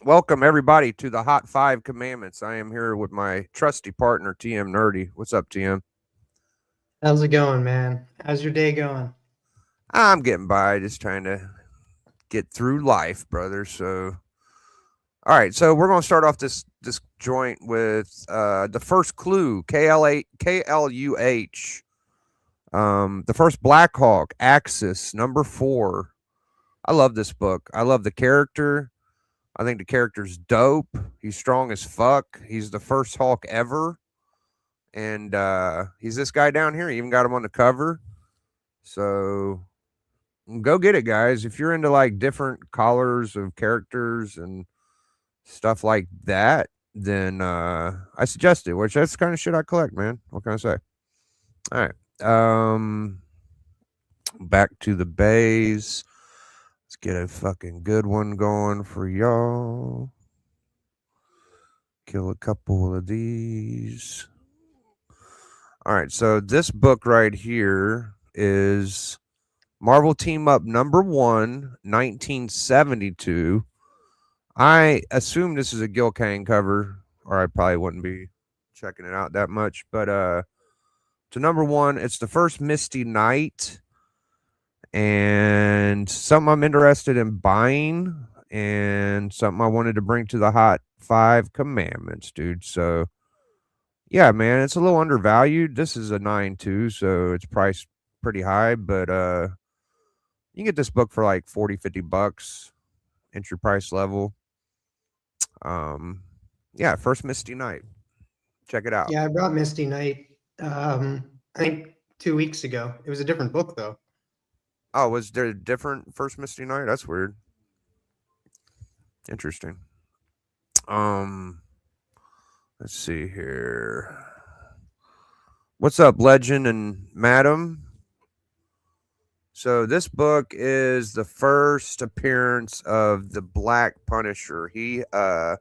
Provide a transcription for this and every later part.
Welcome everybody to the Hot Five Commandments. I am here with my trusty partner TM Nerdy. What's up, TM? How's it going, man? How's your day going? I'm getting by, just trying to get through life, brother. So, all right. So we're gonna start off this joint with the first clue, KLUH. The first Black Hawk, Axis, number 4. I love this book. I love the character. I think the character's dope. He's strong as fuck. He's the first Hawk ever. And he's this guy down here. He even got him on the cover. So go get it, guys. If you're into like different colors of characters and stuff like that, then I suggest it. Which that's the kind of shit I collect, man. What can I say? All right. Back to the bays. Let's get a fucking good one going for y'all. Kill a couple of these. All right, so this book right here is Marvel Team Up number 1, 1972. I assume this is a Gil Kane cover, or I probably wouldn't be checking it out that much. But to number 1, it's the first Misty Knight, and something I'm interested in buying, and something I wanted to bring to the Hot Five Commandments, dude. So yeah, man, it's a little undervalued. This is a 9 too, so it's priced pretty high, but you can get this book for like 40, $50 entry price level. Um yeah, first Misty Night. Check it out. Yeah, I brought Misty Knight, I think 2 weeks ago. It was a different book, though. Oh, was there a different first Misty Night? That's weird. Interesting. Um let's see here. What's up, Legend and Madam? So this book is the first appearance of the Black Punisher. He had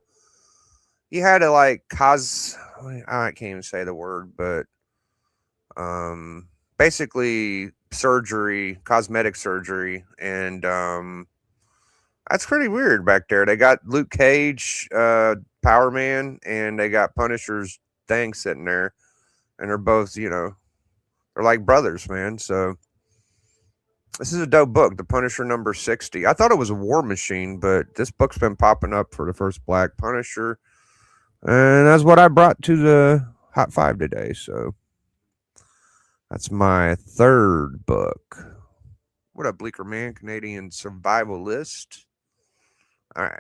a like I can't even say the word, but basically surgery, cosmetic surgery, and that's pretty weird back there. They got Luke Cage, Power Man, and they got Punisher's thing sitting there, and they're both, they're like brothers, man. So this is a dope book, The Punisher number 60. I thought it was a War Machine, but this book's been popping up for the first Black Punisher. And that's what I brought to the Hot Five today. So that's my third book. What up, Bleaker Man? Canadian survivalist. All right.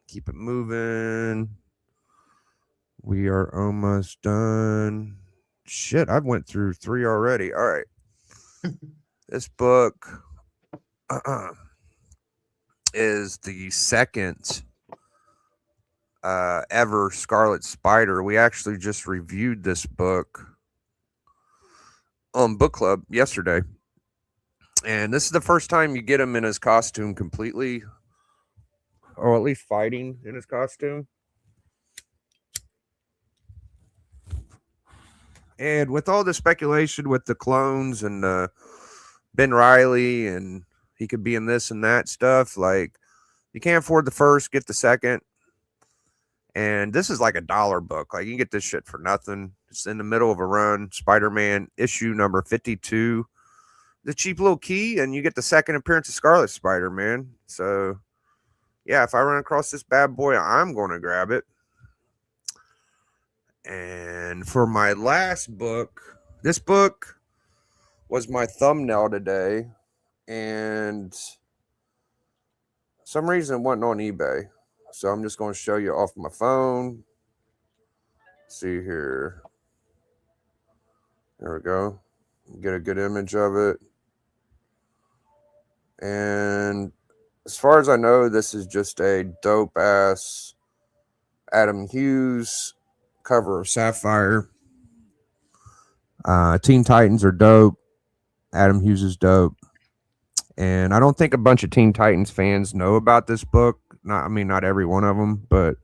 Keep it moving. We are almost done. Shit, I've went through 3 already. All right. This book is the second ever Scarlet Spider. We actually just reviewed this book on book club yesterday, and this is the first time you get him in his costume completely, or at least fighting in his costume. And with all the speculation with the clones and Ben Riley, and he could be in this and that stuff, like you can't afford the first, get the second. And this is like $1 book. Like you can get this shit for nothing. It's in the middle of a run. Spider-Man issue number 52. The cheap little key, and you get the second appearance of Scarlet Spider-Man. So yeah, if I run across this bad boy, I'm gonna grab it. And for my last book, this book was my thumbnail today, and some reason it wasn't on eBay. So I'm just going to show you off my phone. Let's see here. There we go. Get a good image of it. And as far as I know, this is just a dope ass Adam Hughes cover of Sapphire. Teen Titans are dope. Adam Hughes is dope. And I don't think a bunch of Teen Titans fans know about this book. Not every one of them, but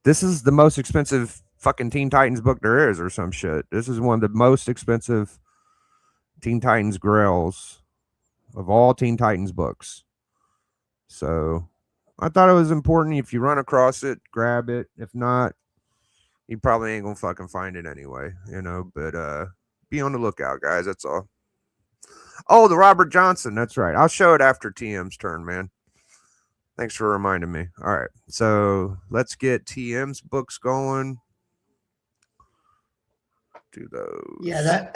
this is the most expensive fucking Teen Titans book there is, or some shit. This is one of the most expensive Teen Titans grails of all Teen Titans books. So I thought it was important. If you run across it, grab it. If not, you probably ain't gonna fucking find it anyway, you know. But be on the lookout, guys. That's all. Oh, the Robert Johnson. That's right. I'll show it after TM's turn, man. Thanks for reminding me. All right, so let's get TM's books going. Do those. Yeah,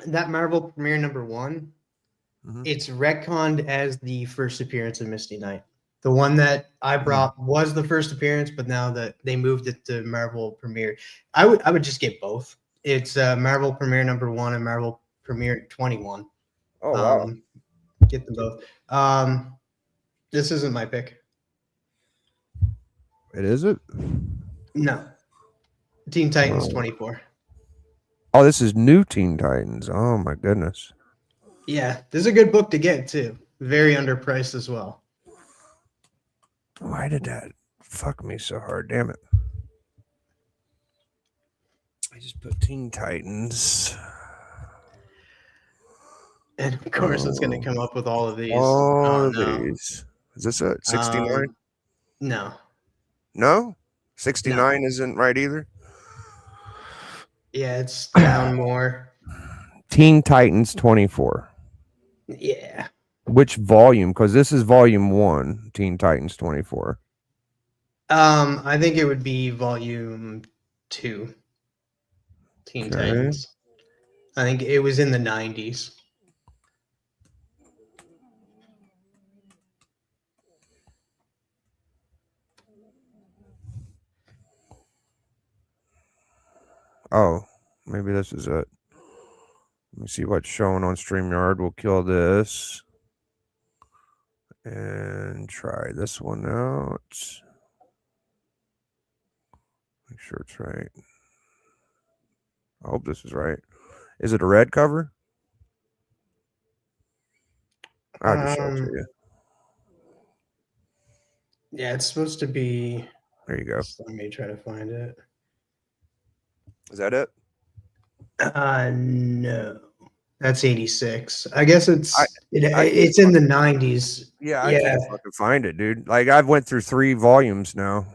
that Marvel Premiere #1, it's retconned as the first appearance of Misty Knight. The one that I brought was the first appearance, but now that they moved it to Marvel Premiere, I would just get both. It's Marvel Premiere #1 and Marvel Premiere 21. Oh wow. Get them both. This isn't my pick. It is it? No. Teen Titans 24. Oh, this is new Teen Titans. Oh my goodness. Yeah, this is a good book to get too. Very underpriced as well. Why did that fuck me so hard? Damn it. I just put Teen Titans. And of course, it's going to come up with all of these. All of these. Is this a 69? No. No? 69 isn't right either? Yeah, it's down more. Teen Titans 24. Yeah. Which volume? Because this is volume 1, Teen Titans 24. I think it would be volume 2. Teen Titans. I think it was in the 90s. Oh, maybe this is it. Let me see what's showing on StreamYard. We'll kill this. And try this one out. Make sure it's right. I hope this is right. Is it a red cover? I'll just show it to you. Yeah, it's supposed to be. There you go. Let me try to find it. Is that it? No. That's 86. I guess it's in the 90s. Yeah, I can't fucking find it, dude. Like I've went through 3 volumes now.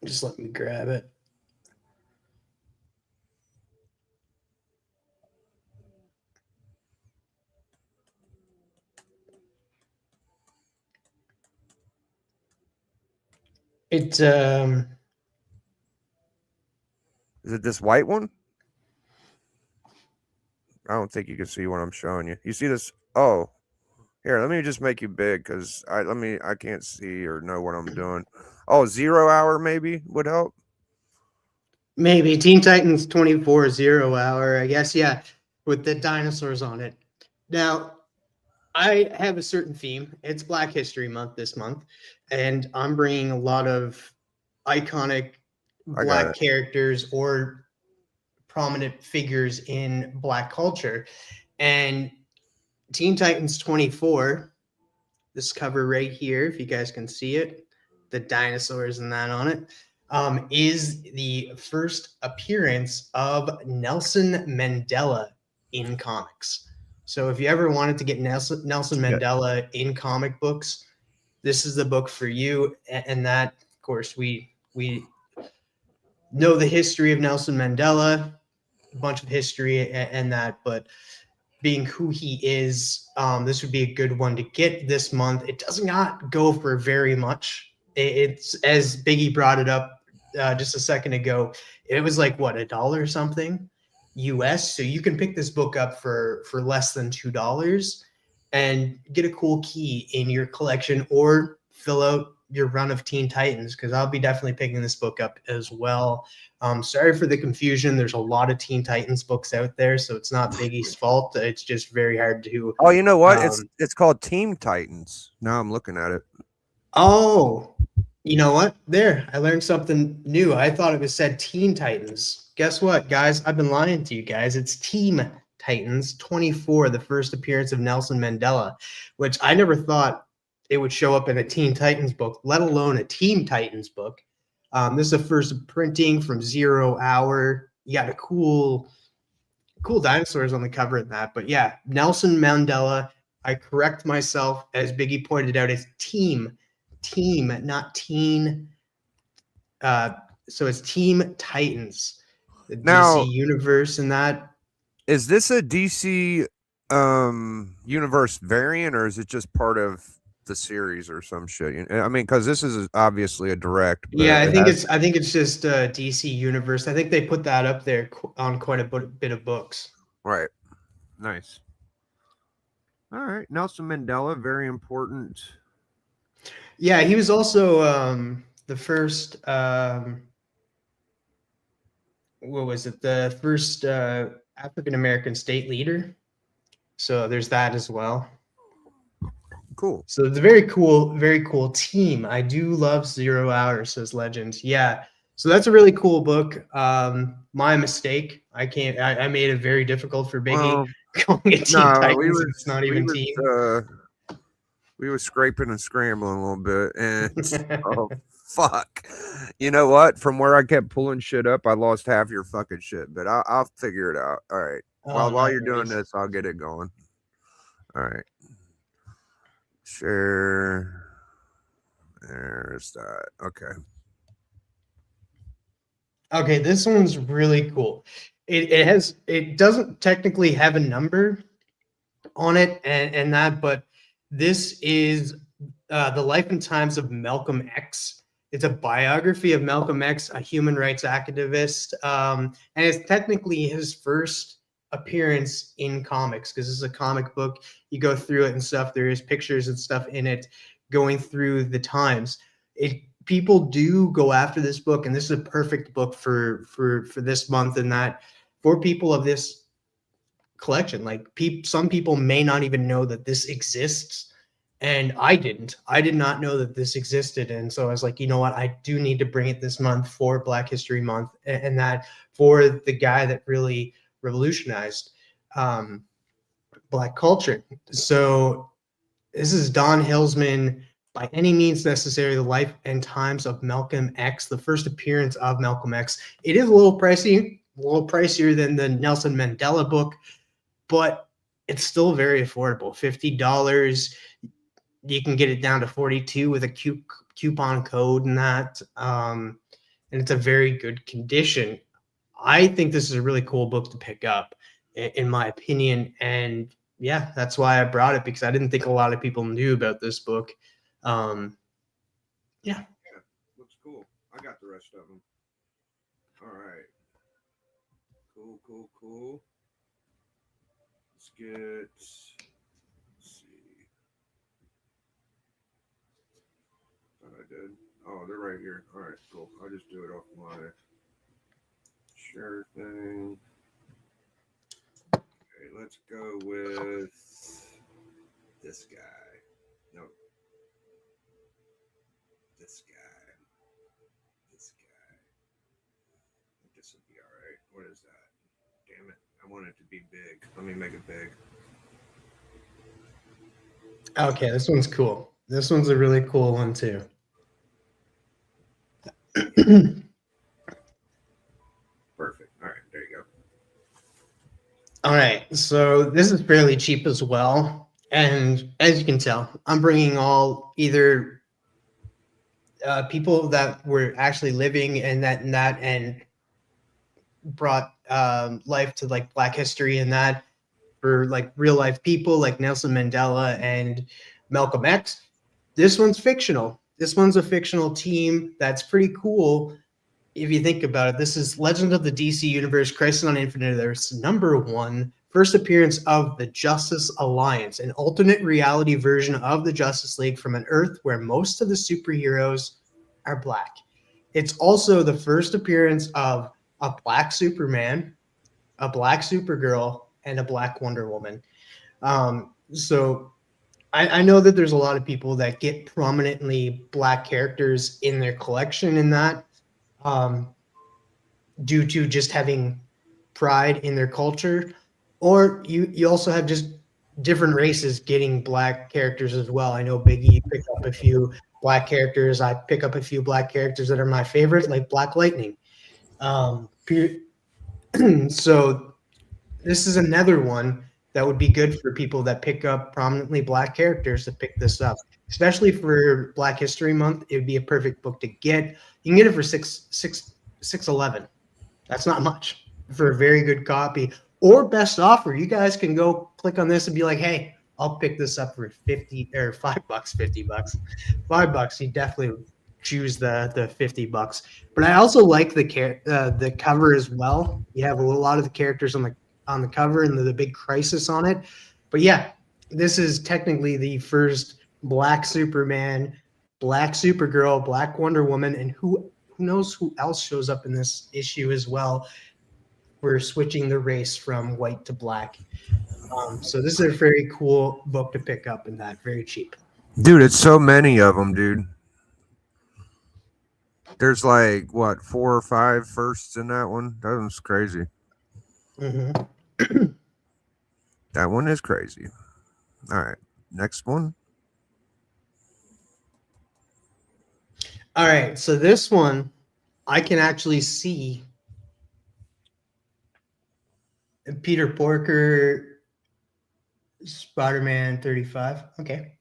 Just let me grab it. It's Is it this white one? I don't think you can see what I'm showing you. You see this? Oh, here. Let me just make you big because I can't see or know what I'm doing. Oh, 0 hour maybe would help. Maybe Teen Titans 24 0 hour. I guess with the dinosaurs on it. Now, I have a certain theme. It's Black History Month this month, and I'm bringing a lot of iconic Black characters or prominent figures in Black culture. And Teen Titans 24, this cover right here, if you guys can see it, the dinosaurs and that on it, is the first appearance of Nelson Mandela in comics. So if you ever wanted to get Nelson Mandela in comic books, this is the book for you. And that, of course, we know the history of Nelson Mandela, a bunch of history and that, but being who he is, this would be a good one to get this month. It does not go for very much. It's, as Biggie brought it up just a second ago, it was like what, $1 or something US. So you can pick this book up for less than $2 and get a cool key in your collection or fill out your run of Teen Titans, because I'll be definitely picking this book up as well. Sorry for the confusion. There's a lot of Teen Titans books out there, so it's not Biggie's fault. It's just very hard to. Oh, you know what? It's called Team Titans. Now I'm looking at it. Oh, you know what? There, I learned something new. I thought it was said Teen Titans. Guess what, guys? I've been lying to you guys. It's Team Titans 24, the first appearance of Nelson Mandela, which I never thought it would show up in a Teen Titans book, let alone a Teen Titans book. This is the first printing from 0 hour. You got a cool dinosaurs on the cover of that. But yeah, Nelson Mandela. I correct myself, as Biggie pointed out, it's Team Team, not Teen. So it's Team Titans, the DC Now, universe, and that. is this a DC universe variant, or is it just part of the series or some shit? I mean, because this is obviously a direct, Yeah, but it has I think it's just DC universe. I think they put that up there on quite a bit of books. right. Nice. All right, Nelson Mandela, very important. Yeah, he was also the first. What was it? The first African American state leader. So there's that as well. Cool. So it's a very cool team. I do love Zero Hour, says Legend. Yeah. So that's a really cool book. My mistake. I made it very difficult for Biggie Well, calling it Teen no, Titans, and it's not even team. We was scraping and scrambling a little bit, and oh fuck, you know what? From where I kept pulling shit up, I lost half your fucking shit, but I'll figure it out. All right. Oh, While no you're doing worries. this, I'll get it going. All right. Share. There's that. Okay. Okay, this one's really cool. It doesn't technically have a number on it and that, but this is the life and times of Malcolm X. It's a biography of Malcolm X, a human rights activist, and it's technically his first appearance in comics because this is a comic book. You go through it and stuff. There is pictures and stuff in it, going through the times. People do go after this book, and this is a perfect book for this month. And that for people of this collection, like some people may not even know that this exists, and I did not know that this existed. And so I was like, you know what, I do need to bring it this month for Black History Month, and that for the guy that really revolutionized Black culture. So this is Don Hillsman, By Any Means Necessary, The Life and Times of Malcolm X, the first appearance of Malcolm X. It is a little pricier than the Nelson Mandela book, but it's still very affordable. $50. You can get it down to 42 with a coupon code and that. And it's a very good condition. I think this is a really cool book to pick up, in my opinion. And yeah, that's why I brought it, because I didn't think a lot of people knew about this book. Yeah. Looks cool. I got the rest of them. All right. Cool. Let's get. Let's see. Thought I did. Oh, they're right here. All right, cool. I'll just do it off my share thing. Okay, let's go with this guy. No. This guy. This guy. This will be all right. What is that? Damn it. I want it to be big. Let me make it big. Okay, this one's cool. This one's a really cool one too. Perfect. All right, there you go. All right, so this is fairly cheap as well. And as you can tell, I'm bringing all either people that were actually living in that and brought life to like Black history and that, for like real life people like Nelson Mandela and Malcolm X. This one's fictional. This one's a fictional team that's pretty cool. If you think about it, this is Legend of the DC Universe, Crisis on Infinite Earths, #1, first appearance of the Justice Alliance, an alternate reality version of the Justice League from an Earth where most of the superheroes are Black. It's also the first appearance of a Black Superman, a Black Supergirl, and a Black Wonder Woman. So I know that there's a lot of people that get prominently Black characters in their collection in that, due to just having pride in their culture, or you also have just different races getting Black characters as well. I know Biggie picked up a few Black characters. I pick up a few Black characters that are my favorite, like Black Lightning. So this is another one. that would be good for people that pick up prominently Black characters to pick this up, especially for Black History Month. It would be a perfect book to get. You can get it for 611. That's not much for a very good copy or best offer. You guys can go click on this and be like, hey, I'll pick this up for 50 or $5, $50, $5. You definitely choose the $50. But I also like the cover as well. You have a lot of the characters on the cover and the big crisis on it. But yeah, this is technically the first Black Superman, Black Supergirl, Black Wonder Woman, and who knows who else shows up in this issue as well. We're switching the race from white to black. So this is a very cool book to pick up, and that very cheap. Dude, it's so many of them, dude. There's like what 4 or 5 firsts in that one. That one's crazy. Mm-hmm. That one is crazy. All right, next one. All right, so this one I can actually see Peter Porker, Spider-Man 35. Okay.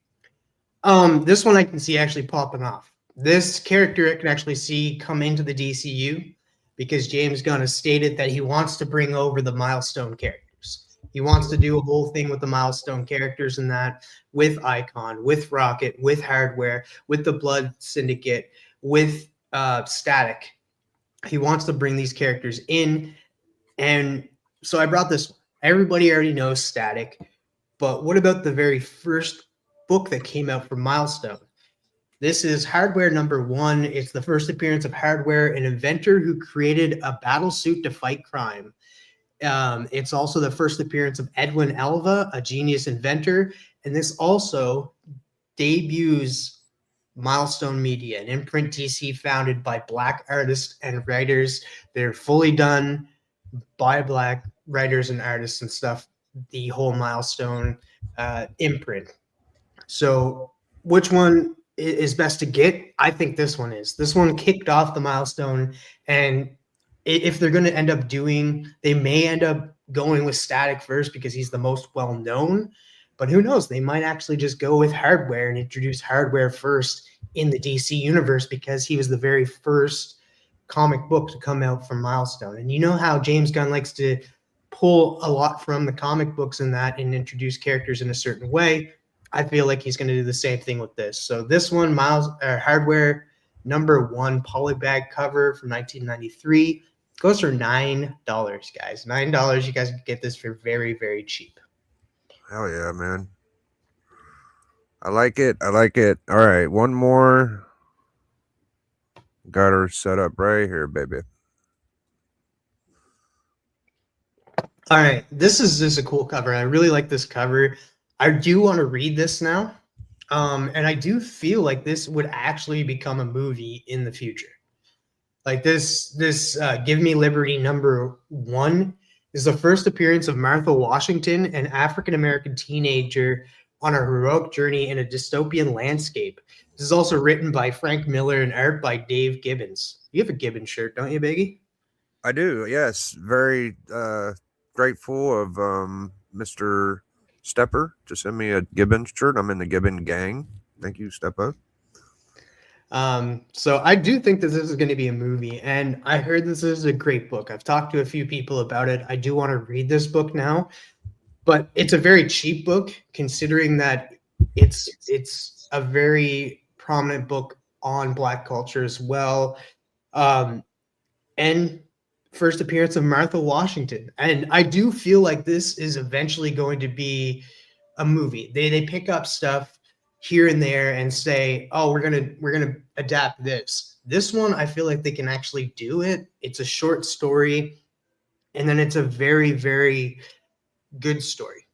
This one I can see actually popping off. This character I can actually see come into the DCU because James Gunn has stated that he wants to bring over the milestone characters. He wants to do a whole thing with the milestone characters and that with Icon, with Rocket, with Hardware, with the Blood Syndicate, with Static. He wants to bring these characters in. And so I brought this one. Everybody already knows Static. But what about the very first book that came out from Milestone? This is Hardware #1. It's the first appearance of Hardware, an inventor who created a battle suit to fight crime. It's also the first appearance of Edwin Elva, a genius inventor. And this also debuts Milestone Media, an imprint DC founded by Black artists and writers. They're fully done by Black writers and artists and stuff, the whole Milestone imprint. So which one is best to get? I think this one is. This one kicked off the Milestone, and if they're going to end up doing, they may end up going with Static first because he's the most well-known, but who knows? They might actually just go with Hardware and introduce Hardware first in the DC universe because he was the very first comic book to come out from Milestone. And you know how James Gunn likes to pull a lot from the comic books in that and introduce characters in a certain way. I feel like he's going to do the same thing with this. So this one, Hardware #1 polybag cover from 1993 goes for $9, guys. $9. You guys can get this for very, very cheap. Hell yeah, man. I like it. I like it. All right, one more. Got her set up right here, baby. All right, this is a cool cover. I really like this cover. I do want to read this now, and I do feel like this would actually become a movie in the future. Like this Give Me Liberty #1 is the first appearance of Martha Washington, an African-American teenager on a heroic journey in a dystopian landscape. This is also written by Frank Miller and art by Dave Gibbons. You have a Gibbons shirt, don't you, Biggie? I do, yes. Very grateful of Mr. Stepper to send me a Gibbons shirt. I'm in the Gibbon gang. Thank you, Stepper. So I do think that this is going to be a movie, and I heard this is a great book. I've talked to a few people about it. I do want to read this book now, but it's a very cheap book considering that it's a very prominent book on Black culture as well. And first appearance of Martha Washington. And I do feel like this is eventually going to be a movie. They pick up stuff here and there and say, oh, we're gonna adapt this. This one, I feel like they can actually do it. It's a short story, and then it's a very, very good story.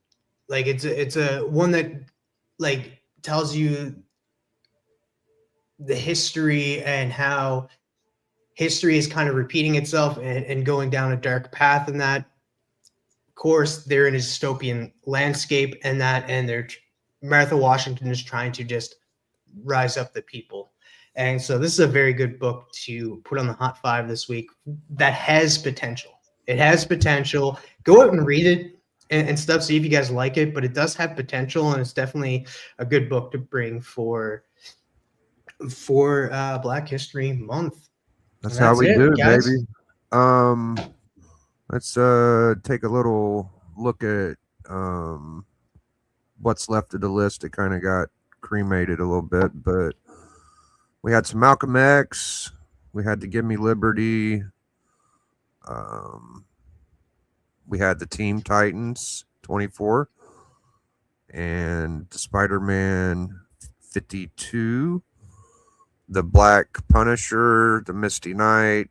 Like it's a one that like tells you the history and how history is kind of repeating itself and going down a dark path. And that, of course, they're in a dystopian landscape, and Martha Washington is trying to just rise up the people. And so this is a very good book to put on the Hot 5 this week that has potential. It has potential. Go out and read it. and stuff. See if you guys like it, but it does have potential, and it's definitely a good book to bring for Black History Month. That's And how that's we it, do, guys. baby. Let's take a little look at what's left of the list. It kind of got cremated a little bit, but we had some Malcolm X. We had to Give Me Liberty. We had the Team Titans 24 and the Spider-Man 52, the Black Punisher, the Misty Knight,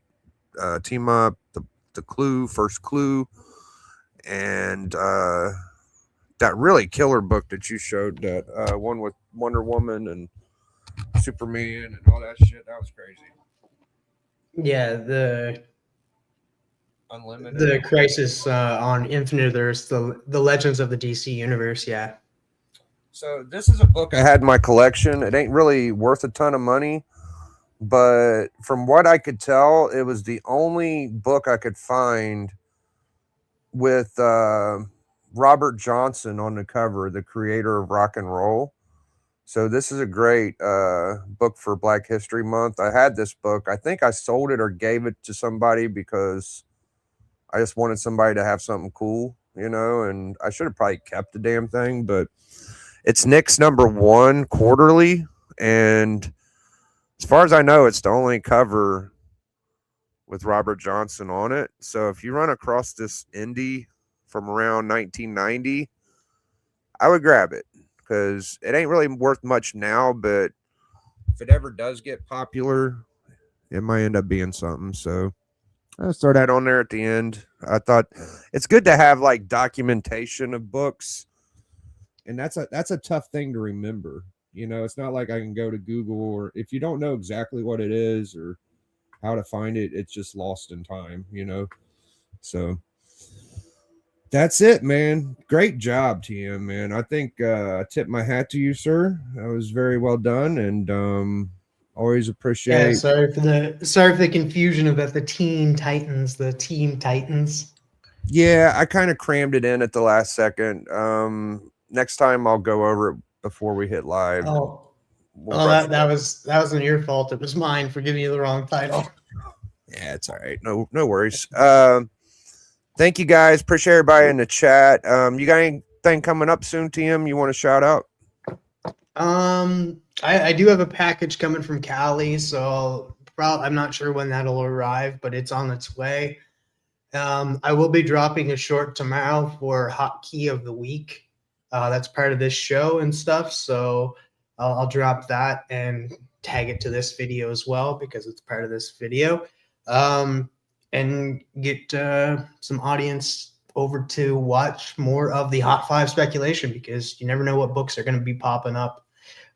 Team Up, the Clue, First Clue, and that really killer book that you showed, that one with Wonder Woman and Superman and all that shit. That was crazy. Yeah, the Unlimited. Crisis on Infinite Earths, the Legends of the DC Universe. Yeah. So this is a book I had in my collection. It ain't really worth a ton of money, but from what I could tell, it was the only book I could find with Robert Johnson on the cover, the creator of rock and roll. So this is a great book for Black History Month. I had this book. I think I sold it or gave it to somebody because I just wanted somebody to have something cool, and I should have probably kept the damn thing, but it's Nick's #1 quarterly, and as far as I know, it's the only cover with Robert Johnson on it. So if you run across this indie from around 1990, I would grab it because it ain't really worth much now, but if it ever does get popular, it might end up being something. So I'll throw that on there at the end. I thought it's good to have like documentation of books, and that's a tough thing to remember. It's not like I can go to Google, or if you don't know exactly what it is or how to find it, it's just lost in time. So that's it, man. Great job, TM, man. I think I tip my hat to you, sir. That was very well done, and always appreciate. Yeah, sorry for the confusion about the Teen Titans, the Team Titans. Yeah, I kind of crammed it in at the last second. Next time I'll go over it before we hit live. That wasn't your fault. It was mine for giving you the wrong title. Yeah, it's all right. No worries. Thank you guys. Appreciate everybody in the chat. You got anything coming up soon, TM? You want to shout out? I do have a package coming from Cali, so I'm not sure when that'll arrive, but it's on its way. I will be dropping a short tomorrow for Hot Key of the Week. That's part of this show and stuff, so I'll drop that and tag it to this video as well because it's part of this video. And get some audience over to watch more of the Hot 5 speculation because you never know what books are going to be popping up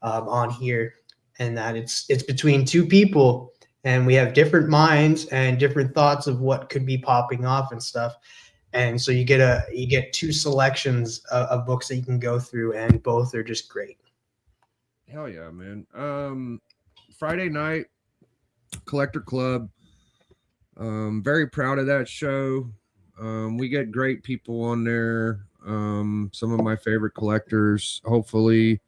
on here, and that it's between two people and we have different minds and different thoughts of what could be popping off and stuff. And so you get two selections of books that you can go through, and both are just great. Hell yeah, man. Friday night Collector Club. Very proud of that show. We get great people on there. Some of my favorite collectors. Hopefully,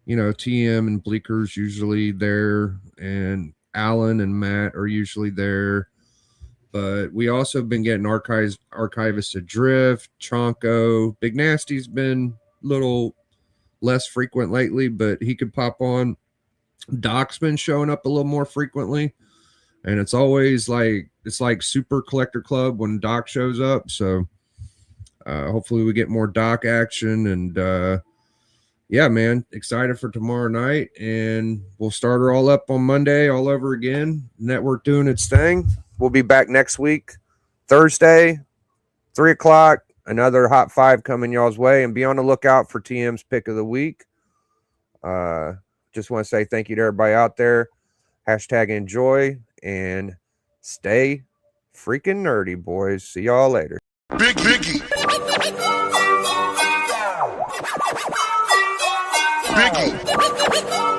TM and Bleeker's usually there, and Alan and Matt are usually there. But we also have been getting archivists Adrift, Chonko. Big Nasty's been a little less frequent lately, but he could pop on. Doc's been showing up a little more frequently. And it's always like Super Collector Club when Doc shows up. So hopefully we get more Doc action. And yeah, man, excited for tomorrow night. And we'll start her all up on Monday all over again. Network doing its thing. We'll be back next week, Thursday, 3 o'clock. Another Hot 5 coming y'all's way. And be on the lookout for TM's Pick of the Week. Just want to say thank you to everybody out there. #enjoy. And stay freaking nerdy, boys. See y'all later. Biggie. Biggie.